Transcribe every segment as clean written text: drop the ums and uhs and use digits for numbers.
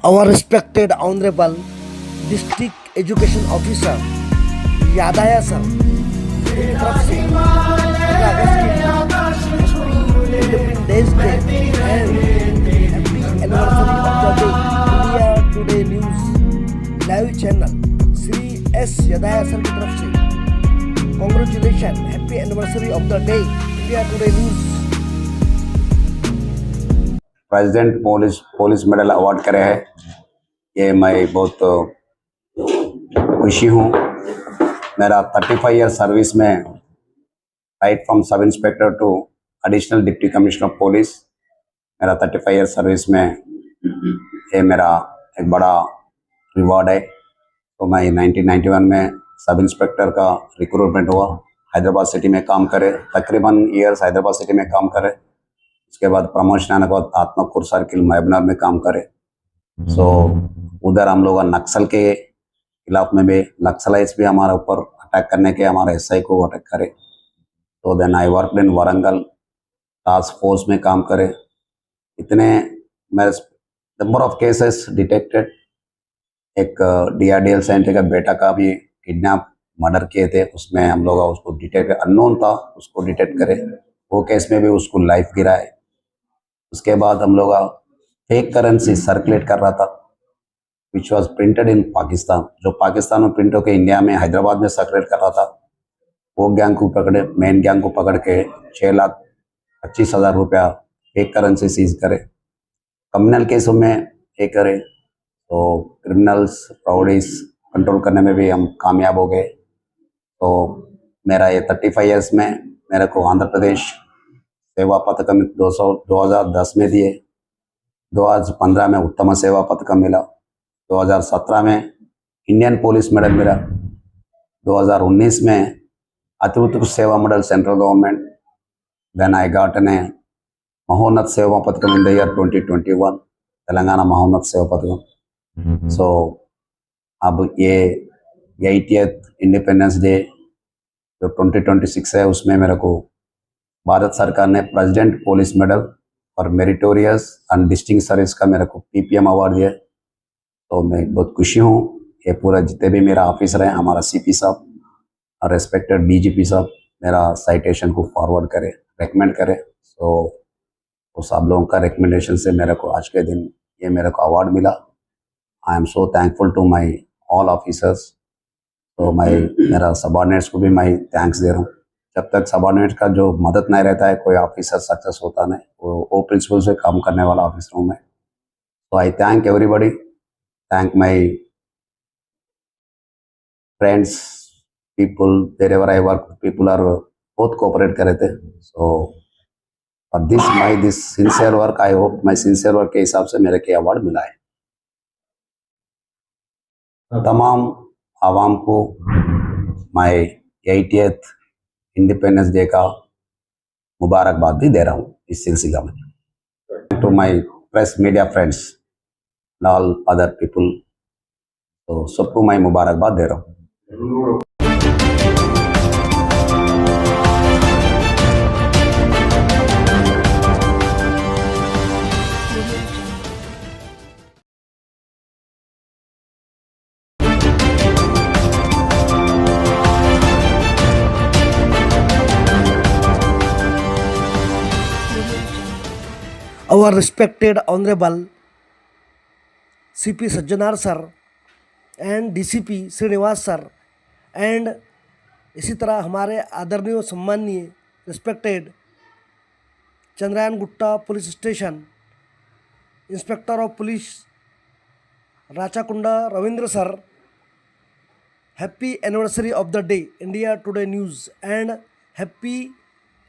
Our respected Honorable District Education Officer Yadaiah sir की तरफ से 15 अगस्त की independence day and happy anniversary of the day India today news live channel Shri S Yadaiah sir की तरफ से congratulation happy anniversary of the day India today news. President police medal award करे है, ये मैं बहुत खुशी हूँ। मेरा 35 ईयर सर्विस में right from sub inspector to additional deputy commissioner police, मेरा 35 ईयर सर्विस में ये मेरा एक बड़ा रिवॉर्ड है। तो मैं 1991 में सब इंस्पेक्टर का रिक्रूटमेंट हुआ, हैदराबाद सिटी में काम करे, तकरीबन ईयर्स हैदराबाद सिटी में काम करे। उसके बाद प्रमोशन आने के बाद आत्मकूर सर्किल महबूबनगर में काम करे। सो उधर हम लोग नक्सल के खिलाफ में भी नक्सलाइट्स भी हमारे ऊपर अटैक करने के हमारे एसआई को अटैक करे। तो then I work in Warangal task force में काम करे। इतने मेरे नंबर ऑफ केसेस डिटेक्टेड। एक डीआरडीएल सेंटर का बेटा का भी किडनैप मर्डर किए थे, उसमें हम लोग उसको डिटेक्ट अननोन था, उसको डिटेक्ट करे। वो केस में भी उसको लाइफ गिरा है। उसके बाद हम लोग फेक करेंसी सर्कुलेट कर रहा था which was printed in Pakistan, जो पाकिस्तान में प्रिंट होकर इंडिया में हैदराबाद में सर्कुलेट कर रहा था। वो गैंग को पकड़े, मेन गैंग को पकड़ के 6,25,000 रुपया फेक करेंसी सीज करे। कम्युनल केसों में ये करे तो क्रिमिनल्स प्राउडीज कंट्रोल करने में भी हम कामयाब हो गए। तो मेरा ये 35 ईयर्स में मेरे को आंध्र प्रदेश सेवा पथकम 2010 में दिए, 2015 में उत्तम सेवा पथकम मिला, 2017 में इंडियन पुलिस मेडल मिला, 2019 में Atyutkrisht Seva medal central government. Then I got an Mahonnatha Seva Pathakam in the year 2021, Telangana Mahonnatha Seva Pathakam. सो अब ये 80th इंडिपेंडेंस डे जो 2026 है, उसमें मेरे को भारत सरकार ने प्रेसिडेंट पुलिस मेडल और मेरिटोरियस एंड डिस्टिंग सर्विस का मेरे को पीपीएम अवार्ड दिया। तो मैं बहुत खुशी हूँ। ये पूरा जितने भी मेरा ऑफिसर हैं, हमारा सीपी साहब और रेस्पेक्टेड डीजीपी साहब मेरा साइटेशन को फॉरवर्ड करे, रेकमेंड करे। सो तो सब लोगों का रिकमेंडेशन से मेरे को आज के दिन ये मेरे को अवार्ड मिला। I am so thankful to my all officers. तो मेरा सबॉर्डिनेट्स को भी मैं थैंक्स दे रहा हूँ। जब तक सबॉर्डिनेट का जो मदद नहीं रहता है, कोई ऑफिसर सक्सेस होता नहीं। वो प्रिंसिपल से काम करने वाला ऑफिसर हूँ मैं। तो आई thank everybody, thank my friends, people wherever I work, people are बहुत कोऑपरेट करे थे। सो और this sincere work, I hope my sincere work के हिसाब से मेरे को अवार्ड मिला है। तमाम आवाम को मैं 80th इंडिपेंडेंस डे का मुबारकबाद भी दे रहा हूँ इस सिलसिला में। To my press media friends and all other people, तो सबको मैं मुबारकबाद दे रहा हूँ। Our respected Honorable CP Sajjanar sir and DCP Srinivas sir and इसी तरह हमारे आदरणीय सम्माननीय respected Chandrayangutta police station inspector of police Rachakonda Ravindra sir, happy anniversary of the day India today news and happy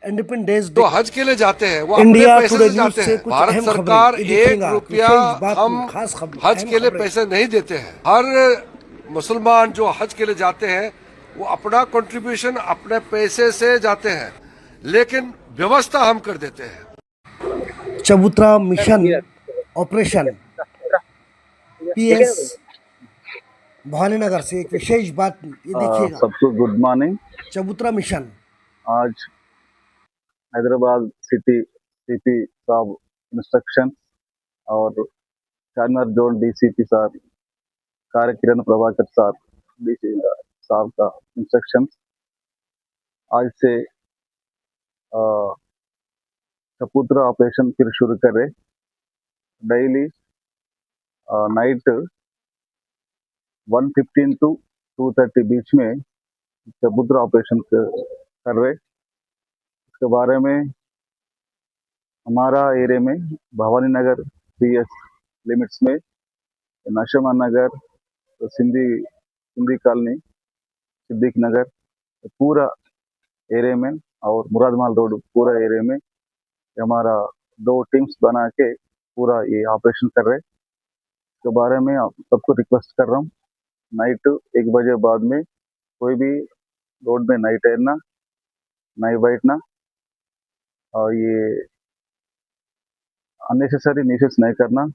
independence day. तो हज के लिए जाते हैं वो अपने इंडिया पैसे टुडे से न्यूज़ जाते से हैं। कुछ भारत अहम सरकार खबरें, ये 1 देखिएगा, रुपया विशेष बात, हम खास खबर, हज अहम के लिए खबरें। पैसे नहीं देते हैं। हर मुसलमान जो हज के लिए जाते हैं वो अपना कंट्रीब्यूशन अपने पैसे से जाते हैं, लेकिन व्यवस्था हम कर देते हैं। चबूतरा मिशन ऑपरेशन PS भवानीनगर से एक विशेष बात, ये देखिएगा। सबको गुड मॉर्निंग। चबूतरा मिशन आज हैदराबाद सिटी सीपी साहब इंस्ट्रक्शन और चारमीनार जोन डीसीपी साहब कार्य किरण प्रभाकर साहब डीसी साहब का इंस्ट्रक्शन आज से सपुत्र ऑपरेशन फिर शुरू कर रहे। डेली नाइट 1:15 to 2:30 बीच में सपुत्र ऑपरेशन कर रहे। इसके बारे में हमारा एरिया में भवानी नगर पीएस लिमिट्स में नशमा नगर, सिंधी कॉलोनी, सिद्दीक नगर पूरा एरिया में और मुरादमाल रोड पूरा एरिया में हमारा 2 टीम्स बना के पूरा ये ऑपरेशन कर रहे। इसके बारे में आप सबको रिक्वेस्ट कर रहा हूँ, नाइट 1 बजे बाद में कोई भी रोड में नहीं टहलना, नहीं बैठना और ये अननेसेसरी न्यूसेस नहीं करना।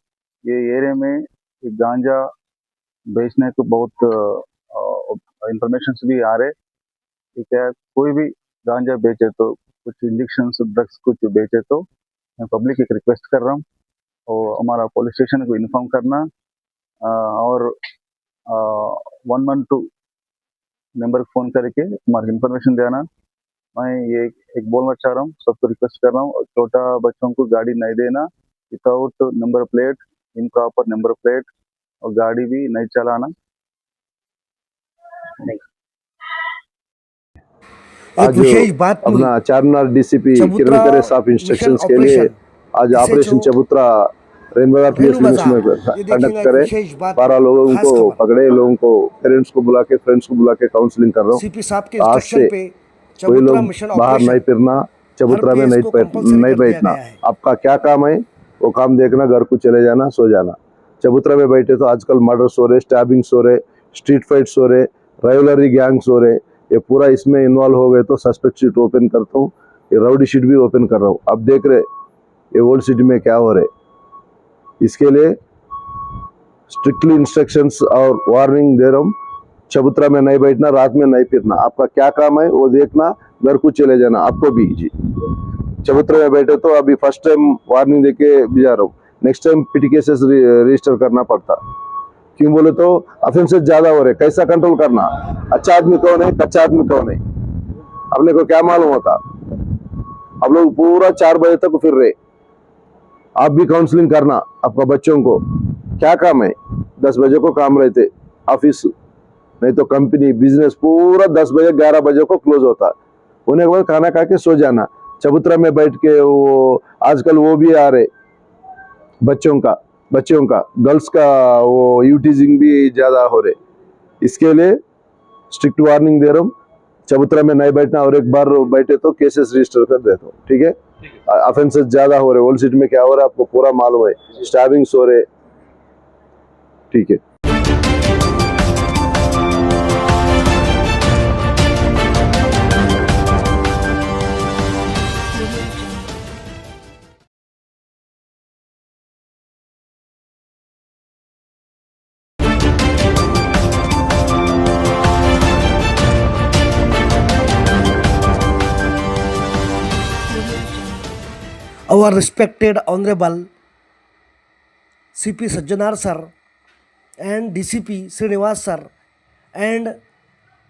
ये एरिया में ये गांजा बेचने को बहुत इंफॉर्मेशन भी आ रहे। ठीक है, कोई भी गांजा बेचे तो कुछ इंजेक्शन ड्रग्स कुछ बेचे तो मैं पब्लिक एक रिक्वेस्ट कर रहा हूँ और हमारा पुलिस स्टेशन को इन्फॉर्म करना और 112 नंबर को फ़ोन करके हमारी इंफॉर्मेशन देना। मैं ये एक बोलना चाह रहा हूँ, सबको रिक्वेस्ट कर रहा हूँ और छोटा बच्चों को गाड़ी नहीं देना without number plate, improper number plate और गाड़ी भी नहीं चलाना। एक आज विशेष बात हुई, अपना चारमीनार डीसीपी चबूतरा किरण करे साहब इंस्ट्रक्शंस के लिए आज ऑपरेशन चबूतरा रेनबजार पीएस लिमिट्स में कंडक्ट करे। 12 लोगों को पकड़े, लोगों को पेरेंट्स को बुला के, फ्रेंड्स को बुला के काउंसलिंग कर रहा हूँ। सीपी साहब के आज इंस्ट्रक्शन से पे कोई चबूतरा लोग मिशन बाहर नहीं ऑपरेशन फिरना, चबूतरा में हर PS को compulsory नहीं कर दिया बैठना। गया है। आपका क्या काम है वो काम देखना, घर को चले जाना, सो जाना। चबूतरा में बैठे तो आजकल मर्डर्स हो रहे, स्टैबिंग्स हो रहे, स्ट्रीट फाइट्स हो रहे, राइवलरी गैंग्स हो रहे। ये पूरा इसमें इन्वॉल्व हो गए तो सस्पेक्ट शीट ओपन करता हूँ, ये राउडी शीट भी ओपन कर रहा हूँ। अब देख रहे ये ओल्ड सिटी में क्या हो रहे। इसके लिए स्ट्रिक्टली इंस्ट्रक्शंस और वार्निंग दे रहा हूँ। चबूतरा में नहीं बैठना, रात में नहीं फिरना। आपका क्या काम है वो देखना, घर को चले जाना। आपको भी जी चबूतरा में बैठे तो अभी फर्स्ट टाइम वार्निंग देके भिजा रहा हूँ, नेक्स्ट टाइम पिटी केसेस रजिस्टर करना पड़ता। क्यों बोले तो ऑफेंसेस ज्यादा हो रहे, कैसा कंट्रोल करना, अच्छा आदमी कौन है, कच्चा आदमी कौन है, अपने को क्या मालूम होता। आप लोग पूरा 4 बजे तक फिर रहे। आप भी काउंसलिंग करना आपका बच्चों को, क्या काम है। 10 बजे को काम रहते ऑफिस, नहीं तो कंपनी बिजनेस पूरा 10 बजे 11 बजे को क्लोज होता। होने के बाद खाना खा के सो जाना। चबूतरा में बैठ के वो आजकल वो भी आ रहे बच्चों का गर्ल्स का वो यूटीजिंग भी ज्यादा हो रहे। इसके लिए स्ट्रिक्ट वार्निंग दे रहा हूँ, चबूतरा में नहीं बैठना और एक बार बैठे तो केसेस रजिस्टर कर देता हूँ। ठीक है, ऑफेंसेस ज्यादा हो रहे। ओल्ड सिटी में क्या हो रहा है आपको पूरा मालूम है, स्टैबिंग्स हो रहे। ठीक है। our respected honorable CP Sajjanar sir and DCP Srinivas sir and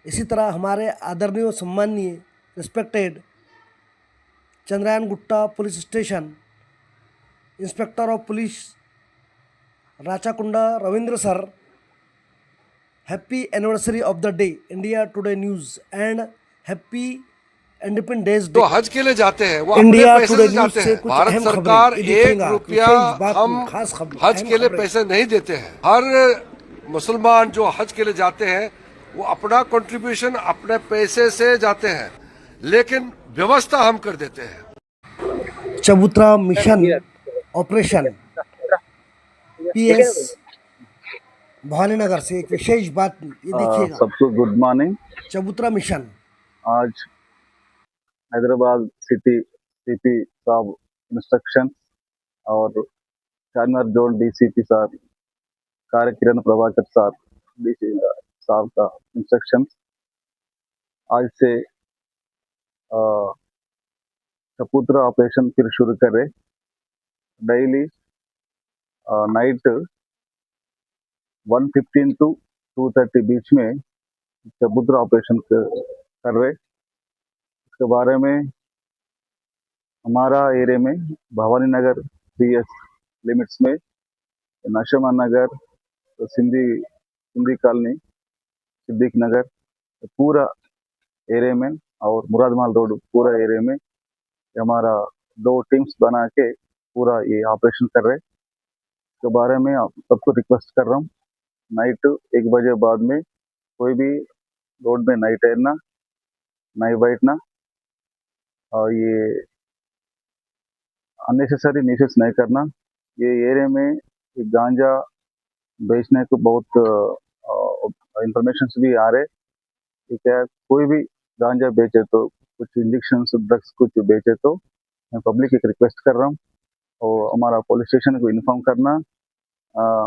इसी तरह हमारे आदरणीय सम्माननीय respected Chandrayangutta police station inspector of police Rachakonda Ravindra sir, happy anniversary of the day India today news and happy independence day. जो हज के लिए जाते हैं वो इंडिया अपने पैसे टुडे से न्यूज़ जाते से हैं। कुछ भारत अहम सरकार खबरें, 1 दिखेगा, रुपया विशेष बात, हम खास खबर, हज अहम के लिए खबरें। पैसे नहीं देते हैं। हर मुसलमान जो हज के लिए जाते हैं वो अपना कंट्रीब्यूशन अपने पैसे से जाते हैं, लेकिन व्यवस्था हम कर देते हैं। चबूतरा mission operation PS Bhavani Nagar से एक विशेष बात, ये देखिएगा, सबको गुड मॉर्निंग। चबूतरा मिशन आज हैदराबाद सिटी सीपी साहब इंस्ट्रक्शन और चारमीनार जोन डीसीपी साहब कार्य किरण प्रभाकर साहब डीसी साहब का इंस्ट्रक्शन आज से सपुत्र ऑपरेशन फिर शुरू कर रहे। डेली नाइट 1:15 to 2:30 बीच में चबूतरा ऑपरेशन कर रहे। इसके बारे में हमारा एरिया में भवानी नगर 3S लिमिट्स में नशमा नगर, सिंधी कॉलोनी, सिद्दीक नगर पूरा एरिया में और मुरादमाल रोड पूरा एरिया में हमारा 2 टीम्स बना के पूरा ये ऑपरेशन कर रहे। इसके बारे में आप सबको रिक्वेस्ट कर रहा हूँ, नाइट 1 बजे बाद में कोई भी रोड में नहीं ठहरना, नहीं बैठना और ये अननेसेसरी न्यूसेस नहीं करना। ये एरिया में गांजा बेचने को बहुत इंफॉर्मेशन भी आ रहे। ठीक है, कोई भी गांजा बेचे तो कुछ इंजेक्शन ड्रग्स कुछ बेचे तो मैं पब्लिक एक रिक्वेस्ट कर रहा हूँ और हमारा पुलिस स्टेशन को इन्फॉर्म करना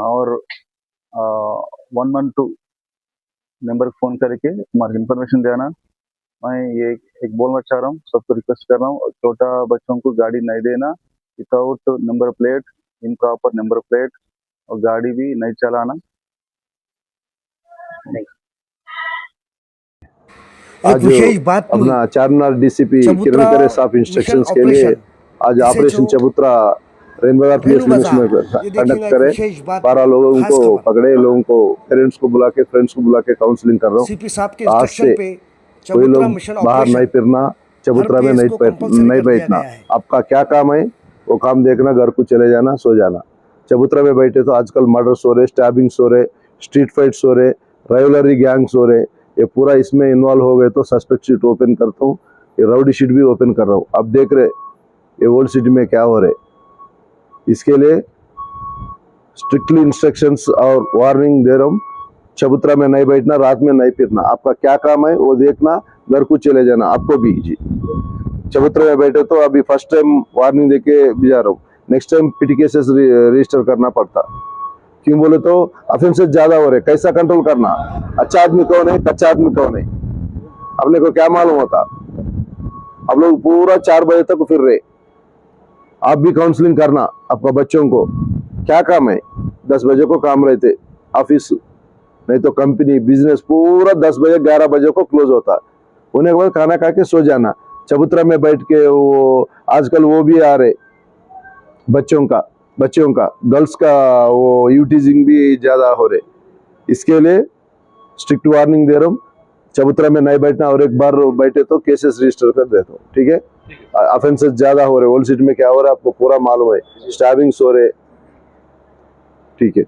और 112 नंबर फ़ोन करके हमारी इंफॉर्मेशन देना। मैं ये एक बोलना चाह रहा हूँ, सबको रिक्वेस्ट कर रहा हूँ, छोटा बच्चों को गाड़ी नहीं देना without number plate, improper number plate, और गाड़ी भी नहीं चलाना। एक आज विशेष बात थी, अपना चारमीनार डीसीपी चबूतरा किरण करे साहब इंस्ट्रक्शंस के लिए ऑपरेशन, आज जिसे ऑपरेशन जो चबूतरा रेनबाजार पुलिस रेणु लिमिट्स में बाजार, ये कंडक्ट देखिएगा एक करे। विशेष बात, 12 लोगों खास को खबर। पकड़े, लोगों को पेरेंट्स को बुला के, फ्रेंड्स को बुला के काउंसलिंग कर रहा हूँ। सीपी साहब के आज इंस्ट्रक्शन से पे कोई चबूतरा लोग मिशन बाहर नहीं ऑपरेशन फिरना, चबूतरा में हर नहीं प्लेस को कंपल्सरी नहीं कर दिया बैठना। गया है। आपका क्या काम है वो काम देखना, घर को चले जाना, सो जाना। चबूतरा में बैठे तो आजकल मर्डर्स हो रहे, स्टैबिंग्स हो रहे, स्ट्रीट फाइट्स हो रहे, राइवलरी गैंग्स हो रहे। ये पूरा इसमें इन्वॉल्व हो गए तो सस्पेक्ट शीट ओपन करता हूँ, ये राउडी शीट भी ओपन कर रहा हूँ। अब देख रहे ये ओल्ड सिटी में क्या हो रहे। इसके लिए स्ट्रिक्टली इंस्ट्रक्शंस और वार्निंग दे रहा हूँ, चबूतरा में नहीं बैठना, रात में नहीं फिरना। आपका क्या काम है वो देखना, घर को चले जाना। आपको भी जी चबूतरा में बैठे तो अभी फर्स्ट टाइम वार्निंग देके भिजा रहा हूँ, नेक्स्ट टाइम पिटी केसेस रजिस्टर करना पड़ता। क्यों बोले तो ऑफेंसेस ज्यादा हो रहे, कैसा कंट्रोल करना, अच्छा आदमी कौन है, कच्चा आदमी कौन है, अपने को क्या मालूम होता। आप लोग पूरा 4 बजे तक फिर रहे। आप भी काउंसलिंग करना आपका बच्चों को, क्या काम है। 10 बजे को काम रहते ऑफिस, नहीं तो कंपनी बिजनेस पूरा 10 बजे 11 बजे को क्लोज होता। उन्हें के बाद खाना खा के सो जाना। चबूतरा में बैठ के वो आजकल वो भी आ रहे बच्चों का गर्ल्स का वो यूटीजिंग भी ज्यादा हो रहे। इसके लिए स्ट्रिक्ट वार्निंग दे रहा हूँ, चबूतरा में नहीं बैठना, और एक बार बैठे तो केसेस रजिस्टर कर देता हूँ। ठीक है, ऑफेंसेस ज्यादा हो रहे, ओल्ड सिटी में क्या हो रहा है आपको पूरा मालूम है, स्टैबिंग्स हो रहे। ठीक है।